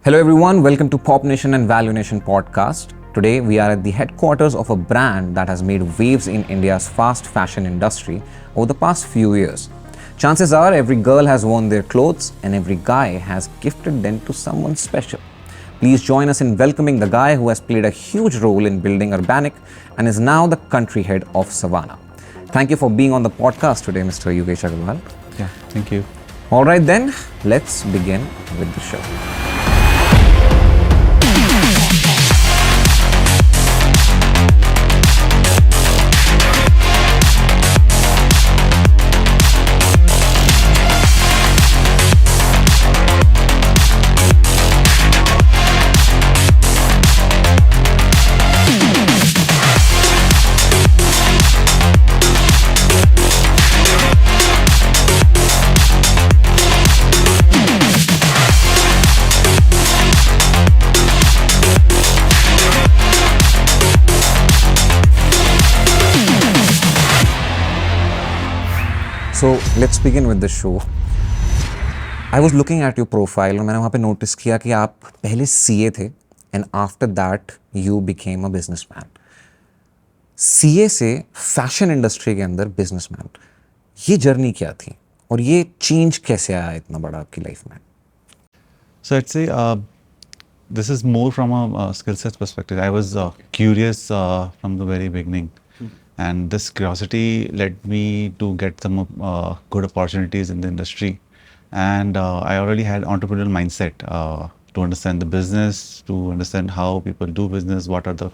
Hello everyone, welcome to Pop Nation and Value Nation podcast. Today we are at the headquarters of a brand that has made waves in India's fast fashion industry over the past few years. Chances are every girl has worn their clothes and every guy has gifted them to someone special. Please join us in welcoming the guy who has played a huge role in building Urbanic and is now the country head of Savana. Thank you for being on the podcast today, Mr. Yogesh Agarwal. Yeah, thank you. All right then, let's begin with the show. So let's begin with the show. I was looking at your profile और मैंने वहाँ पे notice किया कि आप पहले CA थे and after that you became a businessman. CA से fashion industry के अंदर businessman. ये journey क्या थी और ये change कैसे आया इतना बड़ा आपकी life में? So I'd say this is more from a skill set perspective. I was curious from the very beginning. And this curiosity led me to get some good opportunities in the industry. And I already had entrepreneurial mindset to understand the business, to understand how people do business, what are the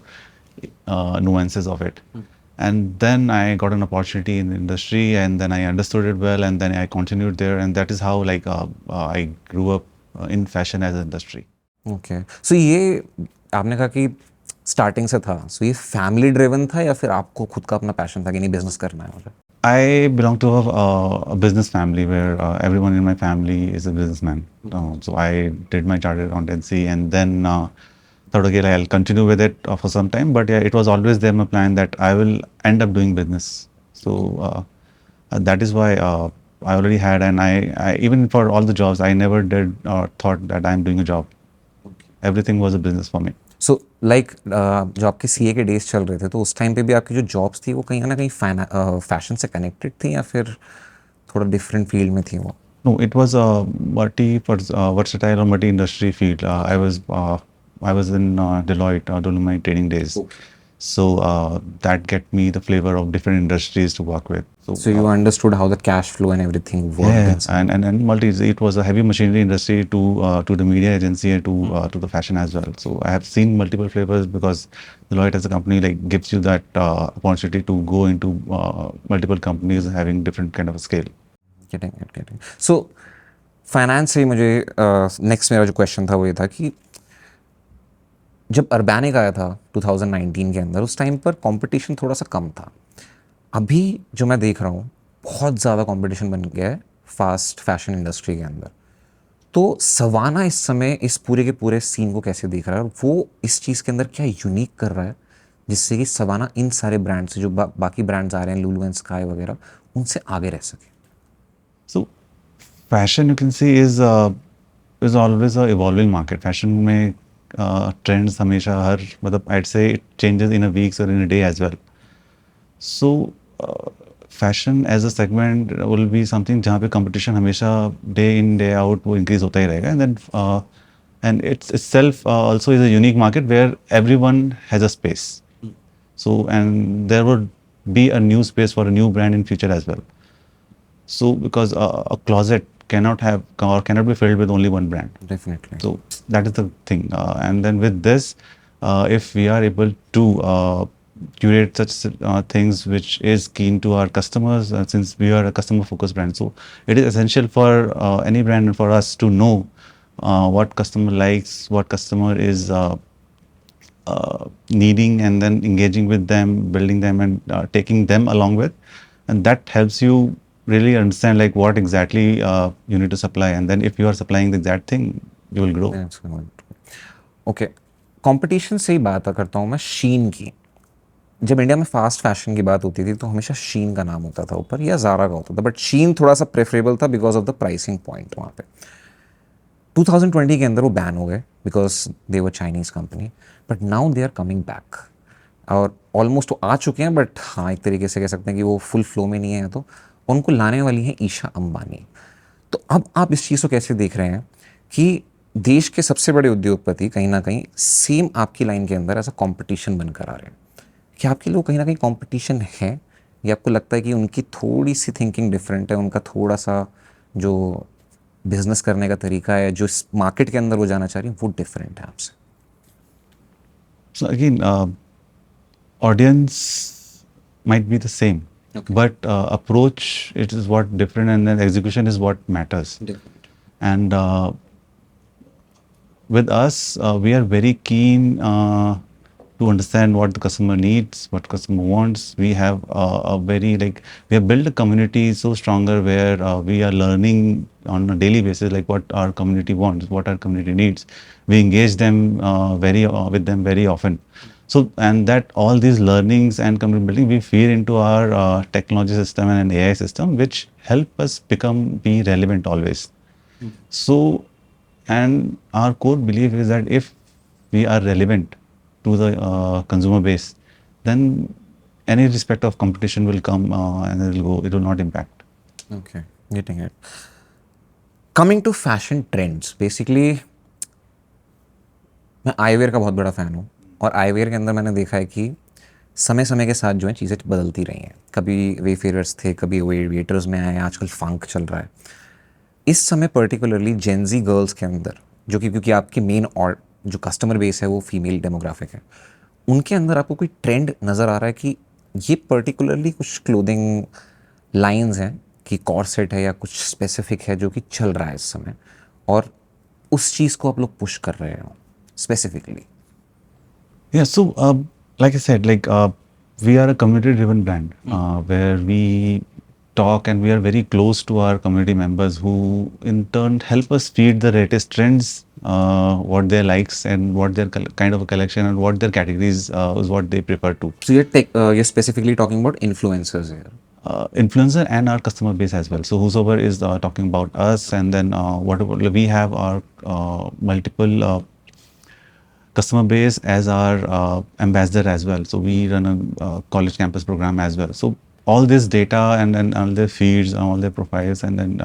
nuances of it. And then I got an opportunity in the industry and then I understood it well and then I continued there. And that is how I grew up in fashion as an industry. Okay. So ये आपने कहा कि starting से था, सो ये family driven था या फिर आपको खुद का अपना पैशन था कि नहीं बिजनेस करना है मुझे? I belong to a business family where everyone in my family is a businessman. So I did my chartered accountancy and then thought, okay, I'll continue with it for some time. But yeah, it was always there my plan that I will end up doing business. So that is why I already had, and I even for all the jobs, I never did thought that I'm doing a job. Okay. Everything was a business for me. So like जो आपके CA के days चल रहे थे तो उस time पे भी आपकी जो जॉब्स थी वो कहीं ना कहीं फैशन से कनेक्टेड थी या फिर थोड़ा डिफरेंट फील्ड में थी वो? No, it was a versatile or multi-industry field. I was in Deloitte during my training days. Okay. So that get me the flavor of different industries to work with. So you understood how the cash flow and everything worked. Yeah, and it was a heavy machinery industry to the media agency and to the fashion as well. So I have seen multiple flavors because Deloitte as a company gives you that opportunity to go into multiple companies having different kind of a scale. Getting. So finance से मुझे next मेरा जो question था वो ये था कि जब अर्बैनिक आया था 2019 के अंदर उस टाइम पर कंपटीशन थोड़ा सा कम था. अभी जो मैं देख रहा हूँ बहुत ज़्यादा कंपटीशन बन गया है फास्ट फैशन इंडस्ट्री के अंदर. तो सवाना इस समय इस पूरे के पूरे सीन को कैसे देख रहा है और वो इस चीज़ के अंदर क्या यूनिक कर रहा है जिससे कि सवाना इन सारे ब्रांड से जो बाकी ब्रांड्स आ रहे हैं लुलु एंड स्काई वगैरह उनसे आगे रह सके? सो fashion you can see is always a evolving market. Fashion में ट्रेंड्स हमेशा हर मतलब I'd say it changes in a week or in a day as well. So fashion as a segment will be something जहाँ पे competition हमेशा day in day out वो increase होता ही रहेगा. And then and it's itself also is a unique market where everyone has a space. So and there would be a new space for a new brand in future as well. So because a closet cannot have or cannot be filled with only one brand. Definitely. So that is the thing. And then with this, if we are able to curate such things which is keen to our customers, since we are a customer-focused brand, so it is essential for any brand and for us to know what customer likes, what customer is needing, and then engaging with them, building them, and taking them along with, and that helps you really understand like what exactly you need to supply, and then if you are supplying the exact thing, you will grow. Okay, competition से ही बात करता हूँ मैं शीन की. जब India में fast fashion की बात होती थी तो हमेशा शीन का नाम होता था ऊपर या ज़ारा का होता था, बट शीन थोड़ा सा प्रेफरेबल था because of the pricing point. वहाँ पे 2020 के अंदर वो बैन हो गए because they were Chinese company, but now they are coming back. और ऑलमोस्ट तो आ चुके हैं, बट हाँ एक तरीके से कह सकते हैं कि वो फुल फ्लो में नहीं है, तो उनको लाने वाली है ईशा अंबानी. तो अब आप इस चीज़ को कैसे देख रहे हैं कि देश के सबसे बड़े उद्योगपति कहीं ना कहीं सेम आपकी लाइन के अंदर ऐसा कंपटीशन बनकर आ रहे हैं? क्या आपके लिए कहीं ना कहीं कंपटीशन है, या आपको लगता है कि उनकी थोड़ी सी थिंकिंग डिफरेंट है, उनका थोड़ा सा जो बिजनेस करने का तरीका है, जो इस मार्केट के अंदर वो जाना चाह रही है, वो डिफरेंट है आपसे? So again, audience might be the same, Okay. but approach it is what different, and then execution is what matters. Different. And with us, we are very keen to understand what the customer needs, what customer wants. We have a very like we have built a community so stronger where we are learning on a daily basis like what our community wants, what our community needs. We engage them with them very often. So and that all these learnings and community building we feed into our technology system and an AI system, which help us be relevant always. So and our core belief is that if we are relevant to the consumer base, then any respect of competition will come and it will go. It will not impact. Okay, getting it. Coming to fashion trends, basically मैं eyewear का बहुत बड़ा fan हूँ, और eyewear के अंदर मैंने देखा है कि समय समय के साथ जो है चीज़ें बदलती रही हैं. कभी वेफेयर्स थे, कभी वेटर्स में आए, आजकल फंक चल रहा है. इस समय पर्टिकुलरली जेनजी गर्ल्स के अंदर, जो कि क्योंकि आपकी मेन और जो कस्टमर बेस है वो फीमेल डेमोग्राफिक है, उनके अंदर आपको कोई ट्रेंड नज़र आ रहा है कि ये पर्टिकुलरली कुछ क्लोथिंग लाइंस हैं कि कॉर्सेट है या कुछ स्पेसिफिक है जो कि चल रहा है इस समय, और उस चीज़ को आप लोग पुश कर रहे हो specifically? Yeah. So, like I said, we are a community-driven brand where we talk and we are very close to our community members, who in turn help us feed the latest trends, what their likes and what their kind of a collection and what their categories is what they prefer to. So you're specifically talking about influencers here. Influencer and our customer base as well. So whosoever is talking about us, and then whatever we have our multiple customer base as our ambassador as well. So we run a college campus program as well. So all this data and then all their feeds and all their profiles, and then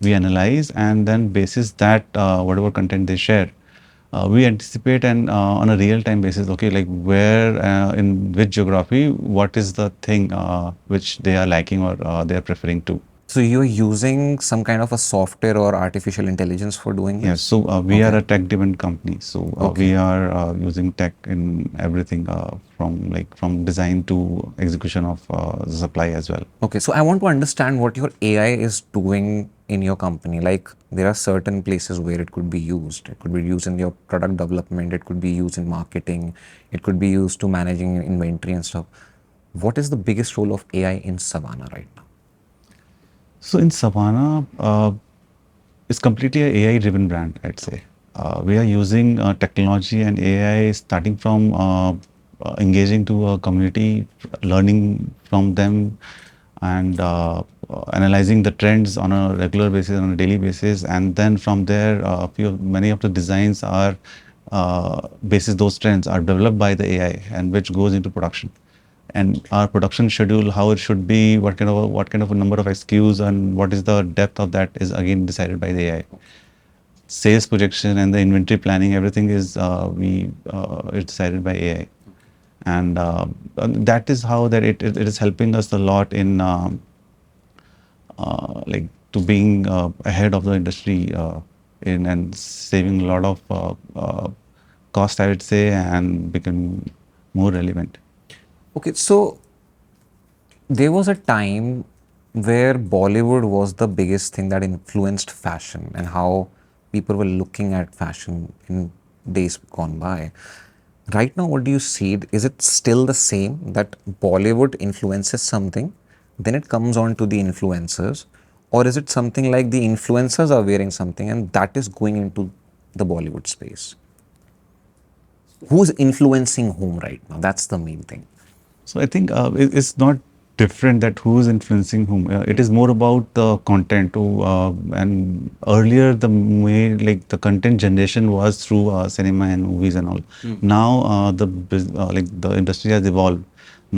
we analyze, and then basis that whatever content they share, we anticipate and on a real time basis, okay, like where in which geography, what is the thing which they are liking or they are preferring to. So you're using some kind of a software or artificial intelligence for doing Yes, this? so we are Okay. a tech-driven company. So we are using tech in everything from design to execution of the supply as well. Okay, so I want to understand what your AI is doing in your company. Like there are certain places where it could be used. It could be used in your product development. It could be used in marketing. It could be used to managing inventory and stuff. What is the biggest role of AI in Savana right now? So in Savana, it's completely a AI-driven brand, I'd say. We are using technology and AI starting from engaging to a community, learning from them, and analyzing the trends on a regular basis, on a daily basis, and then from there, many of the designs are basis those trends are developed by the AI, and which goes into production. And our production schedule, how it should be, what kind of a number of SKUs, and what is the depth of that is again decided by the AI. Sales projection and the inventory planning, everything is is decided by AI, and that is how that it is helping us a lot in like to being ahead of the industry in and saving a lot of cost, I would say, and becoming more relevant. Okay, so there was a time where Bollywood was the biggest thing that influenced fashion and how people were looking at fashion in days gone by. Right now, what do you see? Is it still the same that Bollywood influences something, then it comes on to the influencers? Or is it something like the influencers are wearing something and that is going into the Bollywood space? Who's influencing whom right now? That's the main thing. So I think it's not different that who's influencing whom. It is more about the content. And earlier the way like the content generation was through cinema and movies and all. Now like the industry has evolved.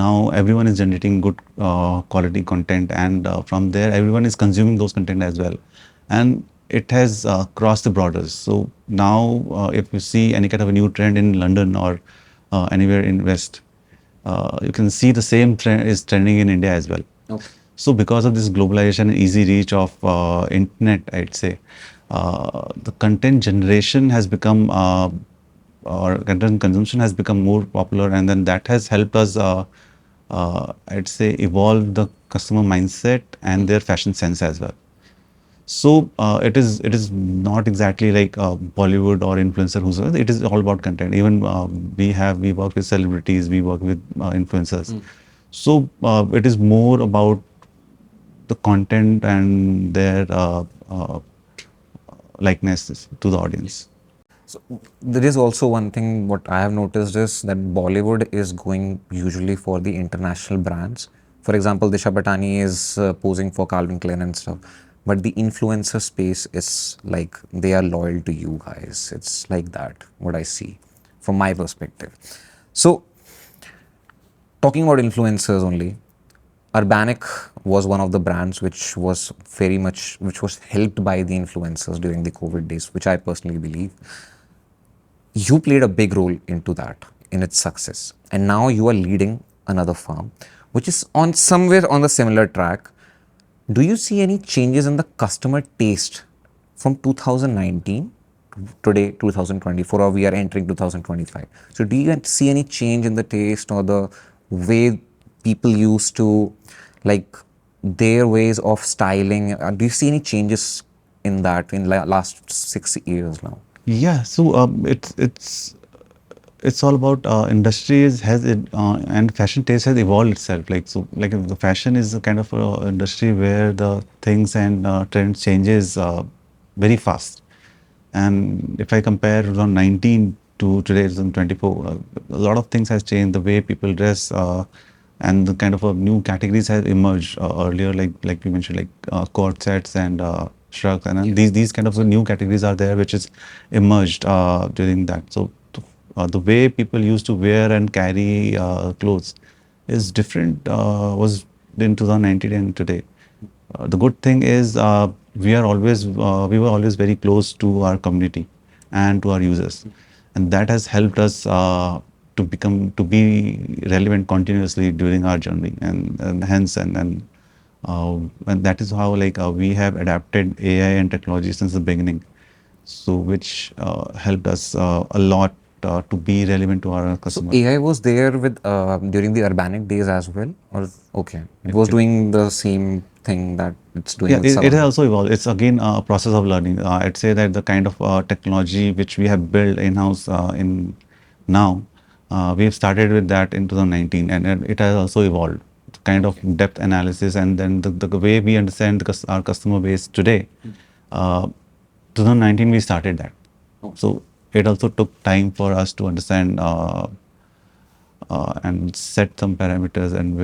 Now everyone is generating good quality content, and from there everyone is consuming those content as well, and it has crossed the borders. So now if you see any kind of a new trend in London or anywhere in West, you can see the same trend is trending in India as well. Okay. So because of this globalization and easy reach of internet, I'd say the content generation has become or content consumption has become more popular, and then that has helped us I'd say evolve the customer mindset and their fashion sense as well. So it is not exactly like Bollywood or influencer who's, it is all about content. Even we work with celebrities, we work with influencers. So it is more about the content and their likeness to the audience. So there is also one thing what I have noticed is that Bollywood is going usually for the international brands. For example, Disha Patani is posing for Calvin Klein and stuff. But the influencer space is like they are loyal to you guys. It's like that, what I see from my perspective. So talking about influencers only, Urbanic was one of the brands which was which was helped by the influencers during the COVID days, which I personally believe. You played a big role into that, in its success. And now you are leading another farm, which is on somewhere on the similar track. Do you see any changes in the customer taste from 2019 to today, 2024, or we are entering 2025? So do you see any change in the taste or the way people used to, like, their ways of styling? Do you see any changes in that in last 6 years now? Yeah, so it's all about industries has it and fashion taste has evolved itself. Like so, like the fashion is a kind of industry where the things and trends changes very fast. And if I compare 2019 to today, 2024, a lot of things has changed. The way people dress and the kind of new categories have emerged earlier, like you mentioned, like cord sets and shrugs, and these kind of new categories are there, which is emerged during that. So the way people used to wear and carry clothes is different was in 2019 and today. The good thing is we were always very close to our community and to our users, and that has helped us to be relevant continuously during our journey, and hence and that is how like we have adapted AI and technology since the beginning, so which helped us a lot to be relevant to our So customer. AI was there with during the Urbanic days as well, or okay, it was doing the same thing that it's doing Yeah, with it has Savana. also evolved. It's again a process of learning. I'd say that the kind of technology which we have built in-house in now, we have started with that in 2019, and it has also evolved. Kind of depth analysis, and then the way we understand our customer base today. 2019 we started that, so it also took time for us to understand and set some parameters and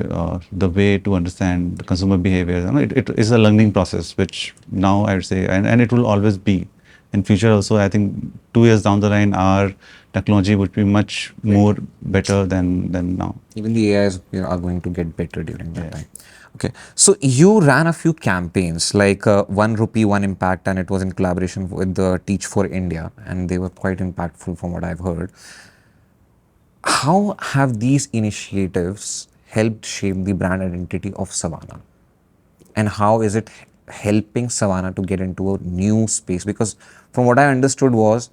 the way to understand the consumer behavior. You know, it is a learning process, which now I would say, and it will always be in future also. I think 2 years down the line, our technology would be much more better than now. Even the AIs are going to get better during that time. Okay, so you ran a few campaigns like ₹1 1 impact, and it was in collaboration with the Teach for India, and they were quite impactful from what I've heard. How have these initiatives helped shape the brand identity of Savana? And how is it helping Savana to get into a new space? Because from what I understood was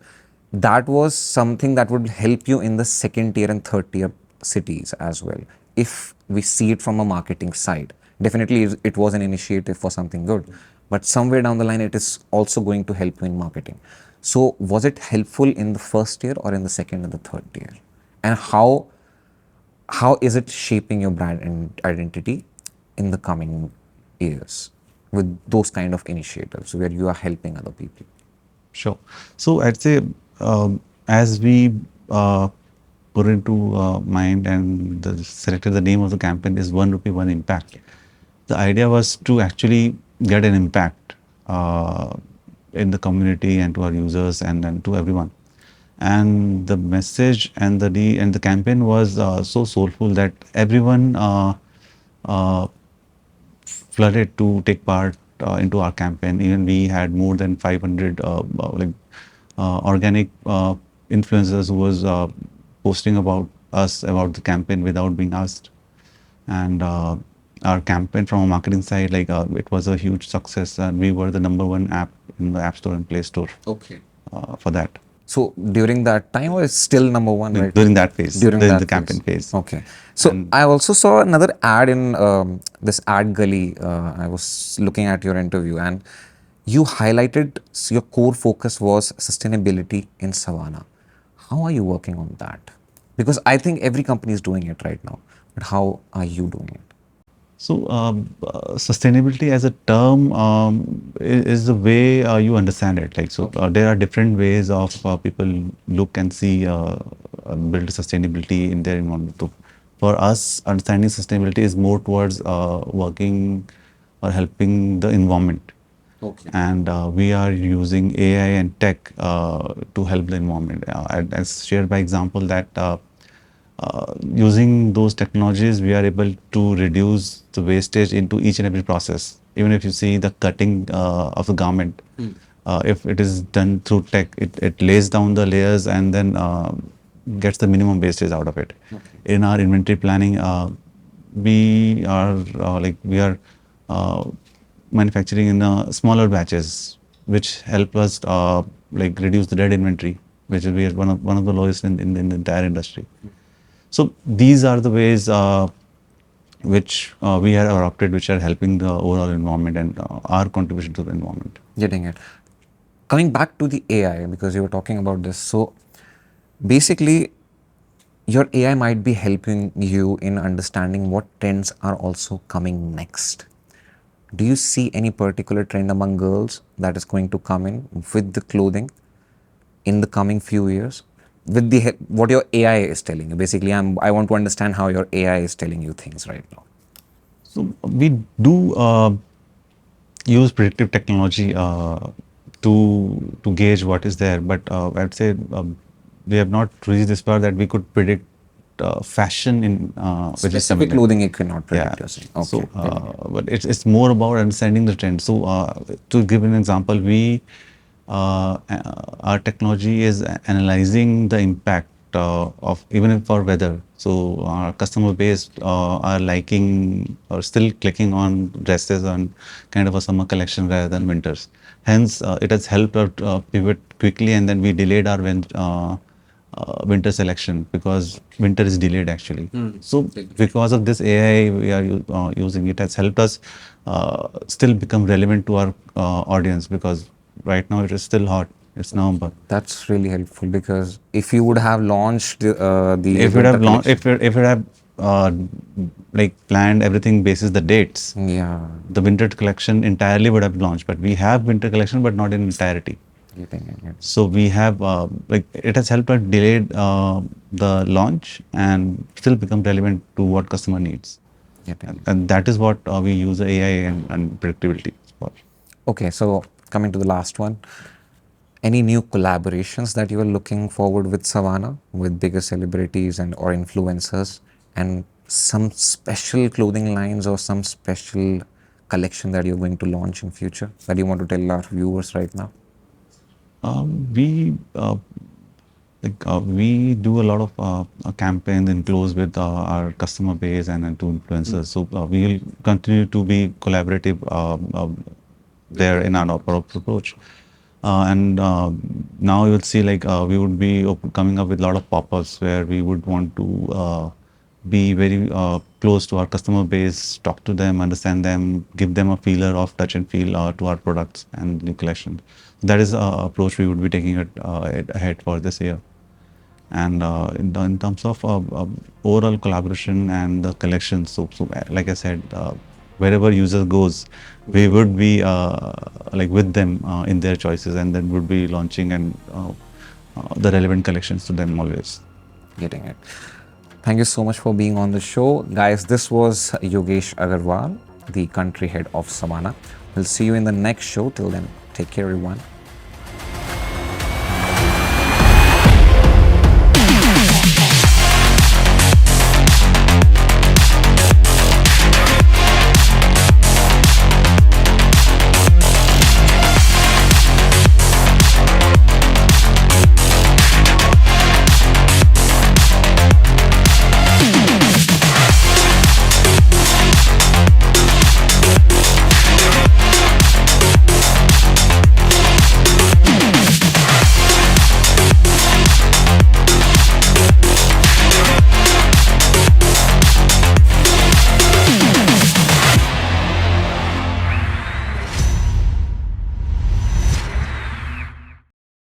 that was something that would help you in the second tier and third tier cities as well. If we see it from a marketing side, definitely it was an initiative for something good, but somewhere down the line it is also going to help you in marketing. So was it helpful in the first tier or in the second and the third tier? And how is it shaping your brand and identity in the coming years with those kind of initiatives where you are helping other people? Sure. So I'd say as we put into mind and selected the name of the campaign is 1 rupee, 1 impact. The idea was to actually get an impact in the community and to our users and to everyone. And the message and the campaign was so soulful that everyone uh, flooded to take part into our campaign. Even we had more than 500 organic influencers who was posting about us about the campaign without being asked. And our campaign from a marketing side, it was a huge success, and we were the #1 app in the App Store and Play Store. Okay. For that. So during that time, or is still number one, right? During that phase, During during that the campaign phase. Okay. So And I also saw another ad in this ad gully. I was looking at your interview, and you highlighted your core focus was sustainability in Savannah. How are you working on that? Because I think every company is doing it right now, but how are you doing it? So, sustainability as a term is the way you understand it. There are different ways of people look and see build sustainability in their environment. So, for us, understanding sustainability is more towards working or helping the environment. Okay. And we are using AI and tech to help the environment. As shared by example that using those technologies, we are able to reduce the wastage into each and every process. Even if you see the cutting of the garment, if it is done through tech, it lays down the layers and then gets the minimum wastage out of it. Okay. In our inventory planning, we are manufacturing in smaller batches, which help us reduce the dead inventory, which will be one of the lowest in the entire industry. So these are the ways which we have adopted, which are helping the overall environment and our contribution to the environment. Getting it. Coming back to the AI, because you were talking about this. So basically, your AI might be helping you in understanding what trends are also coming next. Do you see any particular trend among girls that is going to come in with the clothing in the coming few years? With the what your AI is telling you. Basically, I want to understand how your AI is telling you things right now. So we do use predictive technology to gauge what is there, but I'd say we have not reached this far that we could predict fashion in which is Specific coming. clothing you cannot Yeah. predict, you're saying. Okay. So, but it's more about understanding the trend. So, to give an example, our technology is analyzing the impact of even for weather. So, our customer base are liking or still clicking on dresses on kind of a summer collection rather than winters. Hence, it has helped us pivot quickly, and then we delayed our winter selection because winter is delayed actually. So because of this AI we are using, it has helped us still become relevant to our audience, because right now it is still hot. It's November. That's really helpful, because if you would have launched the If it winter have collection, if it have planned everything basis the dates, yeah, the winter collection entirely would have launched. But we have winter collection, but not in entirety. getting it. So we have it has helped us delay the launch and still become relevant to what customer needs, Getting it. and that is what we use AI and predictability for. Okay, so coming to the last one, any new collaborations that you are looking forward with Savannah, with bigger celebrities and or influencers, and some special clothing lines or some special collection that you're going to launch in future that you want to tell our viewers right now? We we do a lot of campaigns in close with our customer base and to influencers. So we will continue to be collaborative there in our approach. And now you will see we would be coming up with a lot of pop-ups where we would want to be very close to our customer base, talk to them, understand them, give them a feeler of touch and feel to our products and new collection. That is the approach we would be taking it ahead for this year. And in terms of overall collaboration and the collections, like I said, wherever user goes, we would be with them in their choices, and then would be launching and the relevant collections to them always. getting it. Thank you so much for being on the show. Guys, this was Yogesh Agarwal, the country head of Savana. We'll see you in the next show. Till then, take care, everyone.